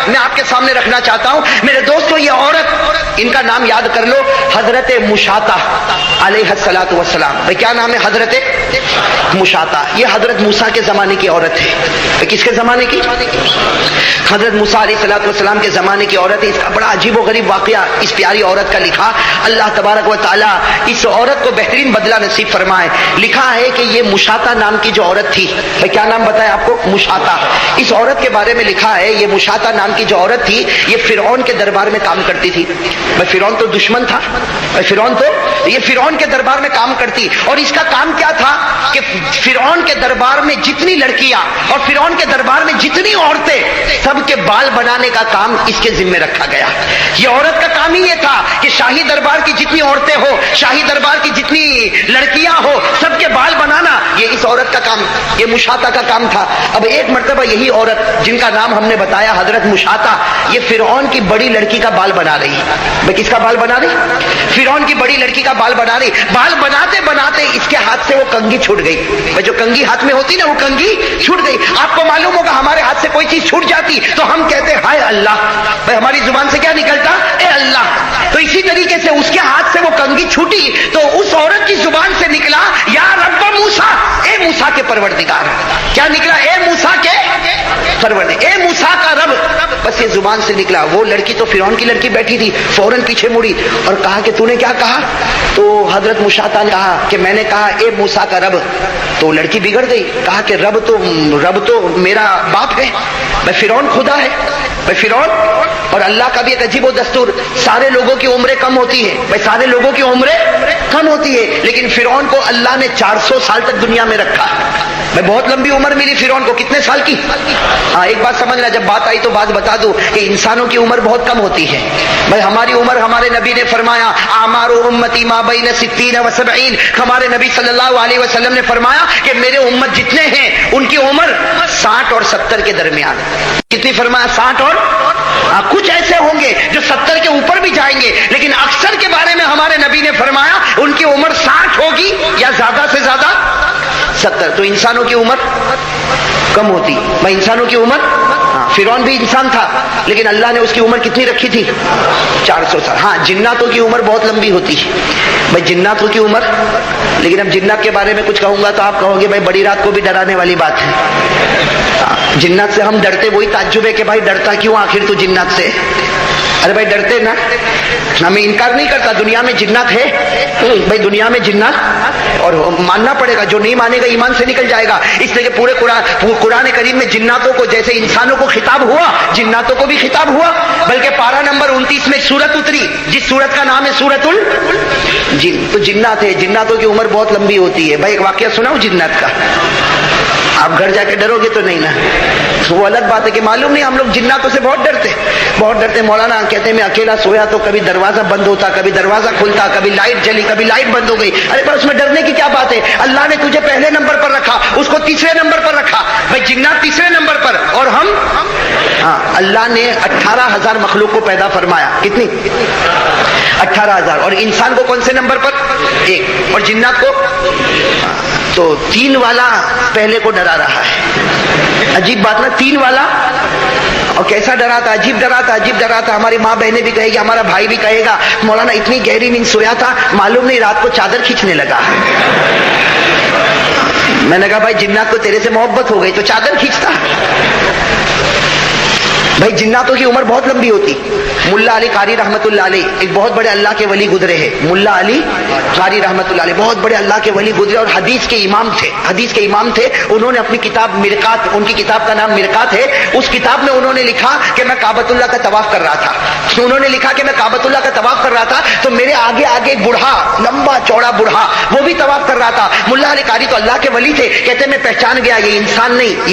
میں آپ کے سامنے رکھنا چاہتا ہوں میرے دوستو. یہ عورت، ان کا نام یاد کر لو، حضرت مشاطہ علیہ الصلوۃ والسلام. بھائی کیا نام ہے؟ حضرت مشاطہ. یہ حضرت موسیٰ کے زمانے کی عورت ہے. کس کے زمانے کی؟ حضرت موسیٰ علیہ الصلوۃ والسلام کے زمانے کی عورت ہے. اس کا بڑا عجیب و غریب واقعہ اس پیاری عورت کا لکھا. اللہ تبارک و تعالیٰ اس عورت کو بہترین بدلہ نصیب فرمائے. لکھا ہے کہ یہ مشاطہ نام کی جو عورت تھی، بھائی کیا نام بتایا آپ کو؟ مشاطہ. اس عورت کے بارے میں لکھا ہے یہ مشاطہ نام کی جو عورت تھی یہ فرعون کے دربار میں کام کرتی تھی. بھائی فرعون تو دشمن تھا، یہ فرعون کے دربار میں کام کرتی. اور اس کا کام کیا تھا کہ فرعون کے دربار میں جتنی لڑکیاں اور فرعون کے دربار میں جتنی عورتیں، سب کے بال بنانے کا کام اس کے ذمہ رکھا گیا. یہ عورت کا کام ہی یہ تھا کہ شاہی دربار کی جتنی عورتیں ہو، شاہی دربار کی جتنی لڑکیاں ہو، سب کے بال بنانا یہ اس عورت کا کام، یہ مشاطہ کا کام تھا. اب ایک مرتبہ یہی عورت جن کا نام ہم نے بتایا حضرت مشاطہ، یہ فرعون کی بڑی لڑکی کا بال بنا رہی. بھائی کس کا بال بنا رہی؟ فرعون کی بڑی لڑکی کا بال بنا رہی. بال بناتے بناتے اس کے ہاتھ سے وہ کنگھی چھوٹ گئی. بھائی جو کنگھی ہاتھ میں ہوتی نا، وہ کنگھی چھوٹ گئی. آپ کو معلوم ہوگا ہمارے ہاتھ سے کوئی چیز چھوٹ جاتی تو ہم کہتے ہائے اللہ. بھائی ہماری زبان سے کیا نکلتا؟ اے اللہ. تو اسی طریقے سے اس کے ہاتھ سے وہ کنگھی چھوٹی تو اس عورت کی زبان سے نکلا یا رب موسیٰ، اے موسیٰ کے پروردگار. کیا نکلا؟ اے موسیٰ کے پروردگار، اے موسیٰ کا رب. بس یہ زبان سے نکلا. وہ لڑکی تو فرعون کی لڑکی بیٹھی تھی، فوراً پیچھے مڑی اور کہا کہ تو نے کیا کہا؟ تو حضرت مشاطہ نے کہا کہ میں نے کہا اے موسیٰ کا رب. تو لڑکی بگڑ گئی، کہا کہ رب تو میرا باپ ہے. بھائی فرعون خدا ہے. بھائی فرعون اور اللہ کا بھی ایک عجیب و دستور، سارے لوگوں کی عمریں کم ہوتی ہے. بھائی سارے لوگوں کی عمریں کم ہوتی ہے، لیکن فرعون کو اللہ نے 400 سال تک دنیا میں رکھا. بھائی بہت لمبی عمر ملی فرعون کو. کتنے سال کی؟ ہاں ایک بات سمجھنا، جب بات آئی تو بات بتا دوں کہ انسانوں کی عمر بہت کم ہوتی ہے. بھائی ہماری عمر، ہمارے نبی نے فرمایا اعمار امتی ما بین 60 و 70. ہمارے نبی صلی اللہ علیہ وسلم نے فرمایا کہ میرے امت جتنے ہیں ان کی عمر 60 اور 70 کے درمیان. کتنی فرمایا؟ 60 اور کچھ ایسے ہوں گے جو 70 کے اوپر بھی جائیں گے، لیکن اکثر کے بارے میں ہمارے نبی نے فرمایا ان کی عمر 60 ہوگی یا زیادہ سے زیادہ 70. تو انسانوں کی عمر کم ہوتی. بھائی انسانوں کی عمر، فرعون بھی انسان تھا لیکن اللہ نے اس کی عمر کتنی رکھی تھی؟ 400 سال. ہاں جناتوں کی عمر بہت لمبی ہوتی ہے. بھائی جناتوں کی عمر، لیکن اب جنات کے بارے میں کچھ کہوں گا تو آپ کہو گے بھائی بڑی رات کو بھی ڈرانے والی بات ہے. جنات سے ہم ڈرتے، وہی تعجب ہے کہ بھائی ڈرتا کیوں آخر تو جنات سے؟ ارے بھائی ڈرتے نا، ہمیں انکار نہیں کرتا دنیا میں جنات ہے. بھائی دنیا میں جنات اور ماننا پڑے گا، جو نہیں مانے گا ایمان سے نکل جائے گا. اس لیے کہ پورے قرآن کریم میں جناتوں کو جیسے انسانوں کو خطاب ہوا، جناتوں کو بھی خطاب ہوا. بلکہ پارہ نمبر 29 میں سورت اتری جس سورت کا نام ہے سورت الجن. تو جنات ہے، جناتوں کی عمر بہت لمبی ہوتی ہے. بھائی ایک واقعہ سناؤ جنات کا. آپ گھر جا کے ڈرو گے تو نہیں نا، وہ الگ بات ہے کہ معلوم نہیں. ہم لوگ جناتوں سے بہت ڈرتے. مولانا کہتے ہیں میں اکیلا سویا تو کبھی دروازہ بند ہوتا، کبھی دروازہ کھلتا، کبھی لائٹ جلی، کبھی لائٹ بند ہو گئی. ارے پر اس میں ڈرنے کی کیا بات ہے؟ اللہ نے تجھے پہلے نمبر پر رکھا، اس کو تیسرے نمبر پر رکھا. بھائی جنات تیسرے نمبر پر اور ہم اللہ نے 18,000 مخلوق کو پیدا فرمایا. کتنی؟ 18,000. اور انسان کو کون سے نمبر پر؟ 1. اور جنات کو تو 3 والا پہلے کو ڈرا رہا ہے. عجیب بات نا، 3 والا. اور کیسا ڈرا تھا؟ عجیب ڈرا تھا. ہماری ماں بہنیں بھی کہے گی، ہمارا بھائی بھی کہے گا مولانا اتنی گہری نیند سویا تھا معلوم نہیں رات کو چادر کھینچنے لگا. میں نے کہا بھائی جنات کو تیرے سے محبت ہو گئی تو چادر کھینچتا. بھائی جناتوں کی عمر بہت لمبی ہوتی. ملا علی قاری رحمت اللہ علیہ ایک بہت بڑے اللہ کے ولی گزرے ہیں. ملا علی قاری رحمت اللہ علیہ بہت بڑے اللہ کے ولی گزرے اور حدیث کے امام تھے. انہوں نے اپنی کتاب مرقات، ان کی کتاب کا نام مرقات ہے، اس کتاب میں انہوں نے لکھا کہ میں کعبۃ اللہ کا طواف کر رہا تھا. انہوں نے لکھا کہ میں کعبۃ اللہ کا طواف کر رہا تھا تو میرے آگے ایک بوڑھا، لمبا چوڑا بوڑھا، وہ بھی طواف کر رہا تھا. ملا علی قاری تو اللہ کے ولی تھے. کہتے میں پہچان گیا یہ انسان نہیں،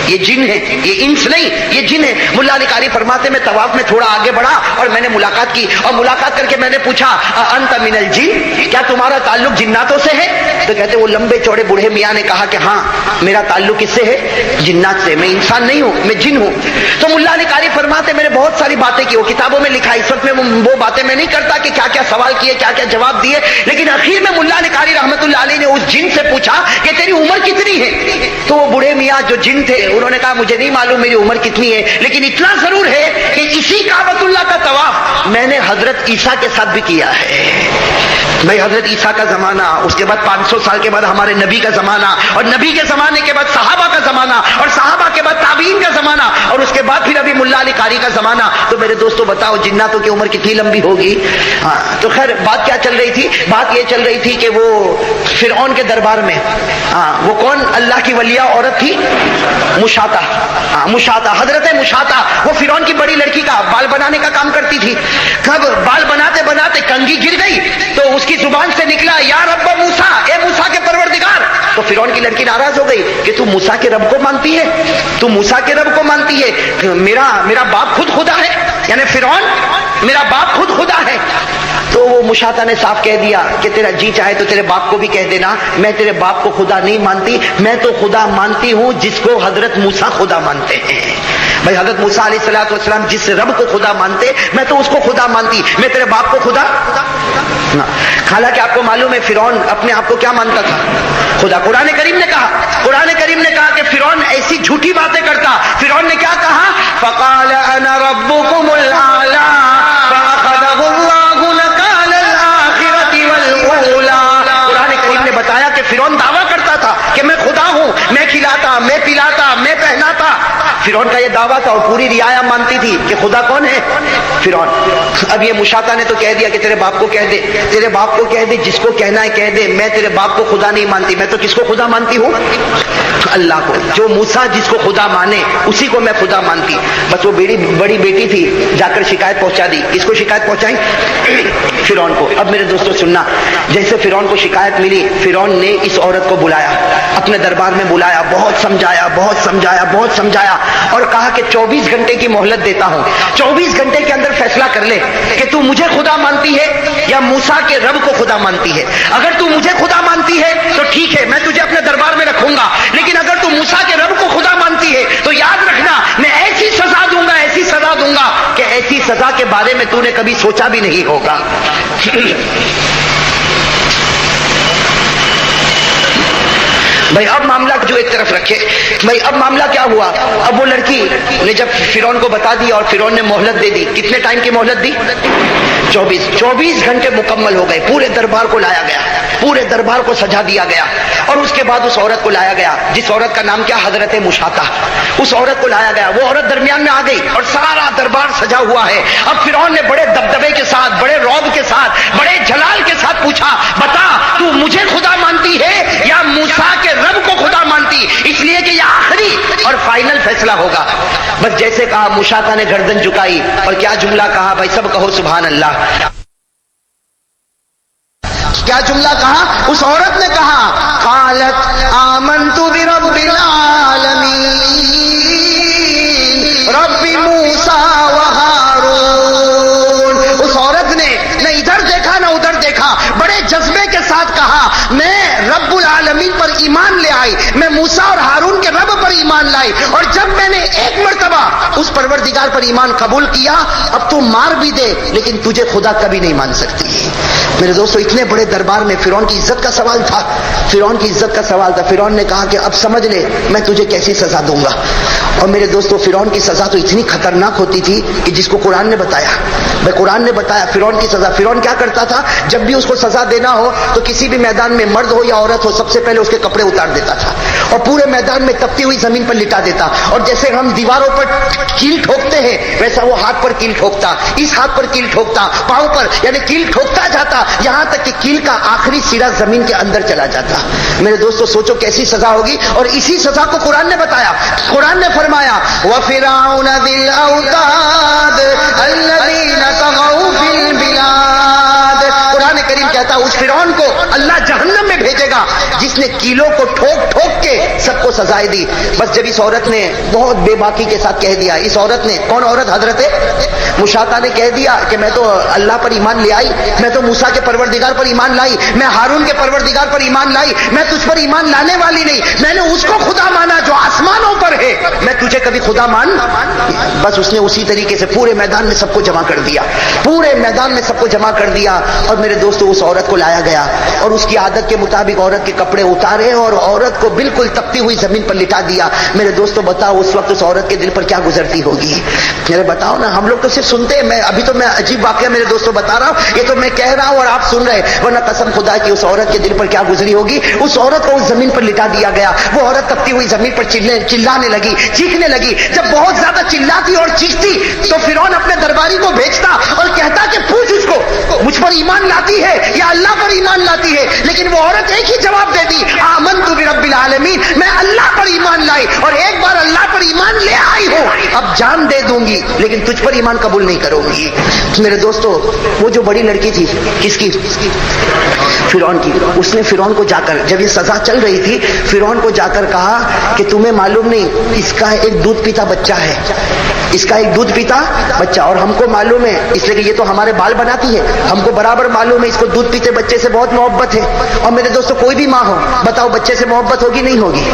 یہ جن ہے، یہ انس نہیں، یہ جن ہے. ملا علی قاری فرماتے میں طواف وقت میں تھوڑا آگے بڑھا اور میں نے ملاقات کی, اور ملاقات کر کے میں نے پوچھا انت من الجن, کیا تمہارا تعلق جناتوں سے ہے؟ تو کہتے وہ لمبے چوڑے بوڑھے میاں نے کہا کہ ہاں میرا تعلق کس سے ہے؟ جنات سے, میں انسان نہیں ہوں, میں جن ہوں. تو ملا علی قاری فرماتے میں نے بہت ساری باتیں کی, وہ کتابوں میں لکھا, اس وقت میں وہ باتیں میں نہیں کرتا کہ کیا کیا سوال کیے, کیا کیا جواب دیے, لیکن اخیر میں ملا علی قاری رحمت اللہ علیہ نے اس جن سے پوچھا کہ تیری عمر کتنی ہے؟ تو وہ بوڑھے میاں جو جن تھے انہوں نے کہا مجھے نہیں معلوم میری عمر کتنی ہے, لیکن اتنا ضرور ہے کہ اسی کعبۃ اللہ کا طواف میں نے حضرت عیسیٰ کے ساتھ بھی کیا ہے. بھائی حضرت عیسیٰ کا زمانہ, اس کے بعد 500 سال کے بعد ہمارے نبی کا زمانہ, اور نبی کے زمانے کے بعد صحابہ کا زمانہ, اور صحابہ کے بعد تابعین کا زمانہ, اور اس کے بعد پھر ابھی ملا علی قاری کا زمانہ. تو میرے دوستو بتاؤ جناتوں کی عمر کتنی لمبی ہوگی؟ ہاں تو خیر بات کیا چل رہی تھی؟ بات یہ چل رہی تھی کہ وہ فرعون کے دربار میں, وہ کون اللہ کی ولیہ عورت تھی؟ مشاطہ. مشاطہ, حضرت مشاطہ, وہ فرعون کی بڑی لڑکی کا بال بنانے کا کام کرتی تھی. کب بال بناتے بناتے کنگھی گر گئی تو اس کی زبان سے نکلا یا رب موسیٰ, اے موسیٰ کے پروردگار. تو فرعون کی لڑکی ناراض ہو گئی کہ تو موسیٰ کے رب کو مانتی ہے, تو موسیٰ کے رب کو مانتی ہے, میرا باپ خود خدا ہے, یعنی فرعون میرا باپ خود خدا ہے. تو وہ مشاطہ نے صاف کہہ دیا کہ تیرا جی چاہے تو تیرے باپ کو بھی کہہ دینا, میں تیرے باپ کو خدا نہیں مانتی, میں تو خدا مانتی ہوں جس کو حضرت موسیٰ خدا مانتے ہیں. بھائی حضرت موسیٰ علیہ الصلوۃ والسلام جس رب کو خدا مانتے میں تو اس کو خدا مانتی, میں تیرے باپ کو خدا. حالانکہ آپ کو معلوم ہے فرعون اپنے آپ کو کیا مانتا تھا؟ خدا. قرآن کریم نے کہا کہ فرعون ایسی جھوٹی باتیں کرتا. فرعون نے کیا کہا؟ فقال انا ربکم الاعلی فاخذہ اللہ نکال الآخرۃ والأولی. قرآن کریم نے بتایا کہ فرعون دعویٰ کرتا تھا کہ میں خدا ہوں, میں کھلاتا, میں پلاتا, میں پہناتا. فرعون کا یہ دعویٰ تھا, اور پوری رعایا مانتی تھی کہ خدا کون ہے؟ فرعون. اب یہ مشاطہ نے تو کہہ دیا کہ تیرے باپ کو کہہ دے, تیرے باپ کو کہہ دے, جس کو کہنا ہے کہہ دے, میں تیرے باپ کو خدا نہیں مانتی, میں تو کس کو خدا مانتی ہوں؟ اللہ کو. جو موسیٰ جس کو خدا مانے اسی کو میں خدا مانتی. بس وہ بڑی بیٹی تھی, جا کر شکایت پہنچا دی. کس کو شکایت پہنچائی؟ فرعون کو. اب میرے دوستو سننا, جیسے فرعون کو شکایت ملی, فرعون نے اس عورت کو بلایا, اپنے دربار میں بلایا, بہت سمجھایا اور کہا کہ 24 گھنٹے کی مہلت دیتا ہوں, 24 گھنٹے کے اندر فیصلہ کر لے کہ تو مجھے خدا مانتی ہے یا موسیٰ کے رب کو خدا مانتی ہے. اگر تو مجھے خدا مانتی ہے تو ٹھیک ہے, میں تجھے اپنے دربار میں رکھوں گا, لیکن اگر تو موسیٰ کے رب کو خدا مانتی ہے تو یاد رکھنا میں ایسی سزا دوں گا کہ ایسی سزا کے بارے میں تو نے کبھی سوچا بھی نہیں ہوگا. بھائی اب معاملہ جو ایک طرف رکھے, بھائی اب معاملہ کیا ہوا؟ اب وہ لڑکی نے جب فرعون کو بتا دیا اور فرعون نے مہلت دے دی. کتنے ٹائم کی مہلت دی؟ 24 گھنٹے مکمل ہو گئے. پورے دربار کو لایا گیا, پورے دربار کو سجا دیا گیا, اور اس کے بعد اس عورت کو لایا گیا جس عورت کا نام کیا؟ حضرت مشاطہ. اس عورت کو لایا گیا, وہ عورت درمیان میں آ گئی اور سارا دربار سجا ہوا ہے. اب فرعون نے بڑے دبدبے کے ساتھ, بڑے رعب کے ساتھ, بڑے جلال کے ساتھ پوچھا, بتا تو مجھے خدا مانتی ہے یا موسیٰ کے رب کو خدا مانتی؟ اس لیے کہ یہ آخری اور فائنل فیصلہ ہوگا. بس جیسے کہا مشاطہ نے گردن جھکائی اور کیا جملہ کہا؟ بھائی سب کہو سبحان اللہ. کیا جملہ کہا؟ اس عورت نے کہا قالت آمنت برب العالمین رب موسیٰ و ہارون. اس عورت نے نہ ادھر دیکھا نہ ادھر دیکھا, بڑے جذبے کے ساتھ کہا میں رب العالمین پر ایمان لے آئی, میں موسیٰ اور ہارون کے رب پر ایمان لائی, اور جب میں نے ایک مرتبہ اس پروردگار پر ایمان قبول کیا, اب تو مار بھی دے لیکن تجھے خدا کبھی نہیں مان سکتی. میرے دوستو اتنے بڑے دربار میں فرعون کی عزت کا سوال تھا, فرعون نے کہا کہ اب سمجھ لے میں تجھے کیسی سزا دوں گا. اور میرے دوستو فرعون کی سزا تو اتنی خطرناک ہوتی تھی کہ جس کو قرآن نے بتایا. قرآن نے بتایا فرعون کی سزا. فرعون کیا کرتا تھا؟ جب بھی اس کو سزا دینا ہو تو کسی بھی میدان میں مرد ہو یا عورت ہو, سب سے پہلے اس کے کپڑے اتار دیتا تھا اور پورے میدان میں تپتی ہوئی زمین پر لٹا دیتا. اور جیسے ہم دیواروں پر کیل ٹھوکتے ہیں ویسا وہ ہاتھ پر کیل ٹھوکتا, اس ہاتھ پر کیل ٹھوکتا, پاؤں پر, یعنی کیل ٹھوکتا جاتا یہاں تک کہ کیل کا آخری سرا زمین کے اندر چلا جاتا. میرے دوستو سوچو کیسی سزا ہوگی, اور اسی سزا کو قرآن نے بتایا. قرآن نے فرمایا وَفِرْعَوْنَ ذِي الْأَوْتَادِ الَّذِينَ طَغَوْا فِي الْبِلَادِ. قرآن کریم کہتا اس فرعون کو اللہ جہنم میں بھیجے گا جس نے کیلوں کو ٹھوک ٹھوک کے سب کو سزائیں دی. بس جب اس عورت نے بہت بے باکی کے ساتھ کہہ دیا, اس عورت نے, کون عورت؟ حضرت مشاطہ نے کہہ دیا کہ میں تو اللہ پر ایمان لے آئی, میں تو موسیٰ کے پروردگار پر ایمان لائی, میں ہارون کے پروردگار پر ایمان لائی, میں تجھ پر ایمان لانے والی نہیں, میں نے اس کو خدا مانا جو آسمانوں پر ہے, میں تجھے کبھی خدا مان. بس اس نے اسی طریقے سے پورے میدان میں سب کو جمع کر دیا, پورے میدان میں سب کو جمع کر دیا. اور میرے دوستو اس عورت کو لایا گیا اور اس کی عادت کے مطابق عورت کے کپڑے اتارے اور عورت کو بالکل تپتی ہوئی زمین پر لٹا دیا. میرے دوستو بتاؤ اس وقت اس عورت کے دل پر کیا گزرتی ہوگی؟ میرے بتاؤ نا, ہم لوگ تو صرف سنتے ہیں, میں ابھی تو میں عجیب واقعہ میرے دوستو بتا رہا ہوں, یہ تو میں کہہ رہا ہوں اور آپ سن رہے, ورنہ قسم خدا کی اس عورت کے دل پر کیا گزری ہوگی. اس عورت کو اس زمین پر لٹا دیا گیا, وہ عورت تپتی ہوئی زمین پر چلانے لگی, چیخنے لگی. جب بہت زیادہ چلاتی اور چیختی تو فرعون اپنے درباری کو بھیجتا اور کہتا کہ پوچھ اس کو مجھ پر ایمان لاتی ہے یا اللہ پر ایمان لاتی ہے. لیکن وہ عورت ایک ہی جواب دے دی, آمنت برب العالمین, میں اللہ پر ایمان لائی اور ایک بار اللہ پر ایمان لے آئی ہوں, اب جان دے دوں گی لیکن تجھ پر ایمان قبول نہیں کروں گی. میرے دوستو وہ جو بڑی لڑکی تھی, کس کی؟ فرعون کی. اس نے فرعون کو جا کر, جب یہ سزا چل رہی تھی, فرعون کو جا کر کہا کہ تمہیں معلوم نہیں اس کا ایک دودھ پیتا بچہ ہے, اس کا ایک دودھ پیتا بچہ, اور ہم کو معلوم ہے اس لیے کہ یہ تو ہمارے بال بناتی ہے, ہم کو برابر معلوم ہے اس کو دودھ پیتے بچے سے بہت محبت ہے. اور میرے دوستو کوئی بھی ماں ہو, بتاؤ بچے سے محبت ہوگی نہیں ہوگی؟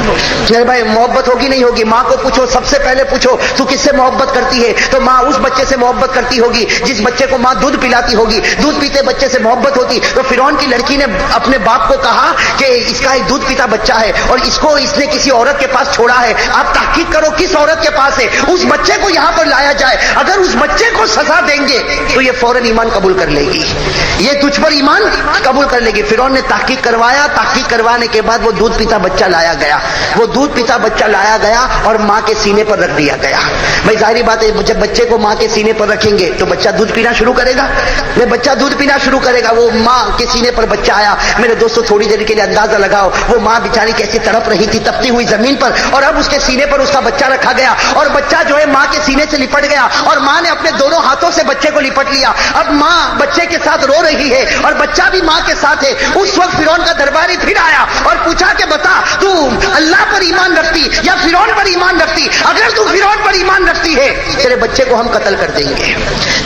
میرے بھائی محبت ہوگی نہیں ہوگی؟ ماں کو پوچھو, سب سے پہلے پوچھو تو کس سے محبت کرتی ہے, تو ماں اس بچے سے محبت کرتی ہوگی جس بچے کو ماں دودھ پلاتی ہوگی. دودھ پیتے بچے سے محبت ہوتی. تو فرعون کی لڑکی نے اپنے باپ کو کہا کہ اس کا ایک دودھ پیتا بچہ ہے اور اس کو اس نے کسی عورت کے پاس چھوڑا ہے, آپ تحقیق کرو کس عورت کے پاس ہے, اس بچے کو یہاں پر لایا جائے, اگر اس بچے کو سزا دیں گے تو یہ فوراً ایمان قبول کر لے گی, یہ تجھ پر ایمان قبول کر لے گی. فرعون نے تحقیق کروایا, تحقیق کروانے کے بعد وہ دودھ پیتا بچہ لایا گیا, وہ دودھ پیتا بچہ لایا گیا اور ماں کے سینے پر رکھ دیا گیا. بھائی ظاہری بات ہے جب بچے کو ماں کے سینے پر رکھیں گے تو بچہ دودھ پینا شروع کرے گا, بچہ دودھ پینا شروع کرے گا. وہ ماں کے سینے پر بچہ آیا. میرے دوستوں تھوڑی دیر کے لیے اندازہ لگاؤ وہ ماں بیچاری کیسی تڑپ رہی تھی تپتی ہوئی زمین پر, اور اب اس کے سینے پر اس کا بچہ رکھا گیا اور بچہ جو ہے ماں کے سینے سے لپٹ گیا اور ماں نے اپنے دونوں ہاتھوں سے بچے کو لپٹ لیا. اب ماں بچے کے ساتھ رو رہی ہے اور بچہ بھی ماں کے ساتھ ہے. اس وقت فرعون کا درباری پھر آیا اور پوچھا کہ بتا تو اللہ پر ایمان رکھتی یا فرعون پر ایمان رکھتی؟ اگر تو فرعون پر ایمان رکھتی ہے تیرے بچے کو ہم قتل کر دیں گے,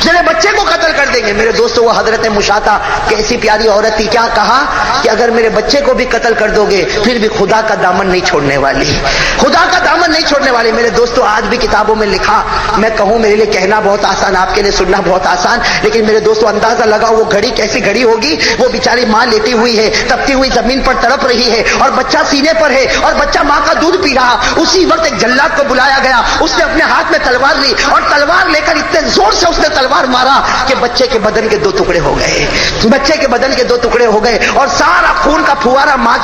تیرے بچے کو قتل کر دیں گے. میرے دوستو وہ حضرت مشاطہ کیسی پیاری عورت تھی, کیا کہا کہ اگر میرے بچے کو بھی قتل کر دو گے پھر بھی خدا کا دامن نہیں چھوڑنے والی, خدا کا دامن نہیں چھوڑنے والی. میرے دوستو آج بھی کتابوں میں لکھا, میں کہوں میرے لیے کہنا بہت آسان, آپ کے لیے سننا بہت آسان, لیکن میرے دوستو اندازہ لگاؤ وہ گھڑی کیسی گھڑی ہوگی. وہ بیچاری ماں لیٹی ہوئی ہے, تپتی ہوئی زمین پر تڑپ رہی ہے اور بچہ سینے پر ہے اور بچہ ماں کا دودھ پی رہا. اسی وقت ایک جلاد کو بلایا گیا, اس نے اپنے ہاتھ میں تلوار لی اور تلوار لے کر اتنے زور سے اس نے تلوار مارا کہ بچے کے بدن کے 2 ٹکڑے ہو گئے, بچے کے بدن کے 2 ٹکڑے ہو گئے اور سارا خون کا پھوارا ماں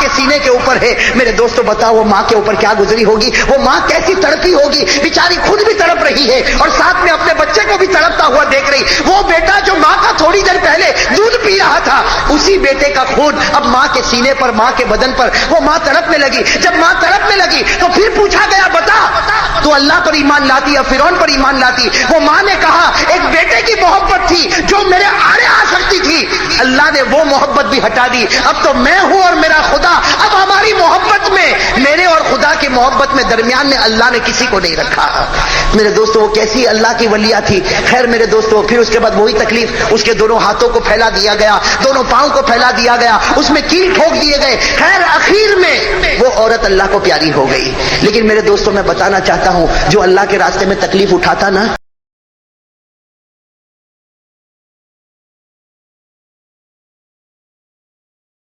کے سینے کے اوپر ہے. میرے دوستو بتاؤ وہ ماں کے اوپر کیا گزری ہوگی, وہ ماں کیسی تڑپی ہوگی, بیچاری خود بھی تڑپ رہی ہے اور ساتھ میں اپنے بچے کو بھی تڑپتا ہوا دیکھ رہی. وہ بیٹا جو ماں کا تھوڑی دیر پہلے دودھ پی رہا تھا, اسی بیٹے کا خون اب ماں کے سینے پر, ماں کے بدن پر, وہ ماں تڑپنے لگی. جب ماں تڑپنے لگی تو پھر پوچھا گیا بتا تو اللہ پر ایمان لاتی یا فرعون پر ایمان لاتی؟ وہ ماں نے کہا ایک بیٹے کی محبت تھی جو میرے آڑے آ سکتی تھی, اللہ نے وہ محبت بھی ہٹا دی. اب تو میں ہوں اور میرا خدا, اب ہماری محبت میں, میرے اور خدا کی محبت میں درمیان میں اللہ نے کسی کو نہیں رکھا. میرے دوستو وہ کیسی اللہ کی ولیہ تھی. خیر میرے دوستو پھر اس کے بعد وہی تکلیف, اس کے دونوں ہاتھوں کو پھیلا دیا گیا, دونوں پاؤں کو پھیلا دیا گیا, اس میں کیل ٹھوک دیے گئے. خیر اخیر میں وہ عورت اللہ کو پیاری ہو گئی. لیکن میرے دوستو میں بتانا چاہتا ہوں جو اللہ کے راستے میں تکلیف اٹھاتا نا